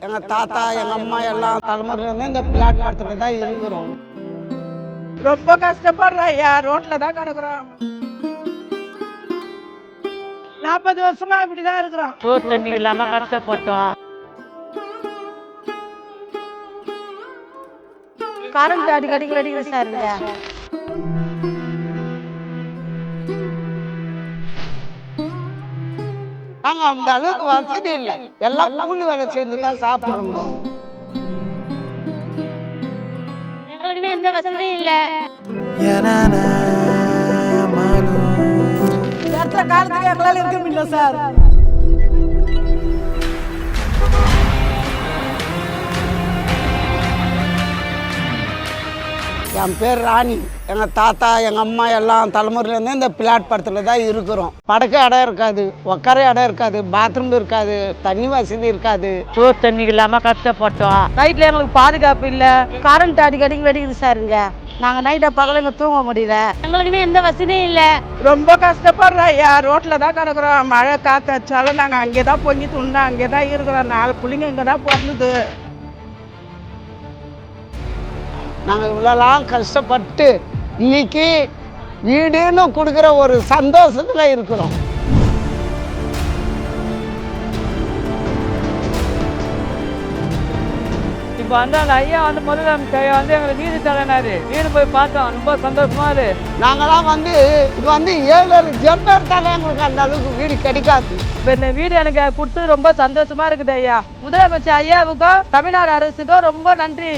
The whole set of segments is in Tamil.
எங்கள் தாத்தா எங்கள் அம்மா எல்லாம் தலைமுறையிலேருந்து இந்த பிளாட்ஃபாரத்தில் தான் இருக்கிறோம். ரொம்ப கஷ்டப்படுறோம் ஐயா, ரோட்ல தான் கிடக்குறோம். 40 வருஷமா இப்படிதான் இருக்கிறோம். சோறு தண்ணி இல்லாம கஷ்டப்பட்டோம். கரண்ட் அடிக்கடி வெடிக்குது சார். நாங்கள் அந்த அளவுக்கு வசதி இல்லை, எல்லாம் கூலி வேலை செஞ்சு தான் சாப்பிடணும். எங்களுக்கு எந்த வசதியும் இல்ல. காலத்துக்கு எங்களால இருக்க முடியல சார். என் பேர் ராணி. எங்கள் தாத்தா எங்கள் அம்மா எல்லாம் தலைமுறையிலேருந்து இந்த பிளாட்ஃபாரத்தில் தான் இருக்கிறோம். படுக்க இடம் இருக்காது, உட்கார இடம் இருக்காது, பாத்ரூம் இருக்காது, தண்ணி வசதி இருக்காது. சோறு தண்ணி இல்லாம கஷ்டப்பட்டோம். நைட்ல எங்களுக்கு பாதுகாப்பு இல்ல, கரண்ட் அடிக்கடி வெடிக்குது சாருங்க. நாங்க நைட்டை பகல தூங்க முடியல. எங்களுக்கு எந்த வசதியும் இல்ல. ரொம்ப கஷ்டப்படுறோம் ஐயா, ரோட்ல தான் கிடக்குறோம். மழை காத்தாச்சாலும் நாங்க அங்கேதான் பொங்கி துண்டோம், அங்கேதான் இருக்கிறோம். 4 பிள்ளைங்க இங்கதான் பிறந்தது. நாங்கள் இவ்வளோலாம் கஷ்டப்பட்டு இன்னைக்கு வீடுன்னு கொடுக்குற ஒரு சந்தோஷத்தில் இருக்கிறோம். இப்போ அந்த ஐயா வந்து முதலமைச்சர் வந்து எங்களை வீடு தரனாரு. வீடு போய் பார்த்தோம், ரொம்ப சந்தோஷமா இருக்கு. நாங்களாம் இப்போ 7 ஜென்மம் இருந்தாலும் எங்களுக்கு அந்த அளவுக்கு வீடு கிடைக்காது. இப்ப இந்த வீடு எனக்கு கொடுத்து ரொம்ப சந்தோஷமா இருக்குது ஐயா. முதலமைச்சர் ஐயாவுக்கும் தமிழ்நாடு அரசுக்கும் ரொம்ப நன்றி.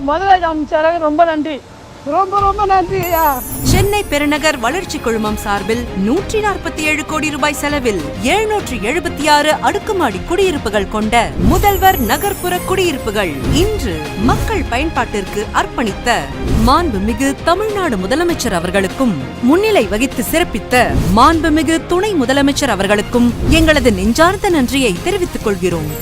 முதலமைச்சருக்கு ரொம்ப நன்றி, ரொம்ப ரொம்ப நன்றி ஐயா. சென்னை பெருநகர் வளர்ச்சி குழுமம் சார்பில் 147 கோடி ரூபாய் செலவில் 776 அடுக்குமாடி குடியிருப்புகள் கொண்ட முதல்வர் நகர்ப்புற குடியிருப்புகள் இன்று மக்கள் பயன்பாட்டிற்கு அர்ப்பணித்த மாண்புமிகு தமிழ்நாடு முதலமைச்சர் அவர்களுக்கும் முன்னிலை வகித்து சிறப்பித்த மாண்புமிகு துணை முதலமைச்சர் அவர்களுக்கும் எங்களது நெஞ்சார்ந்த நன்றியை தெரிவித்துக் கொள்கிறோம்.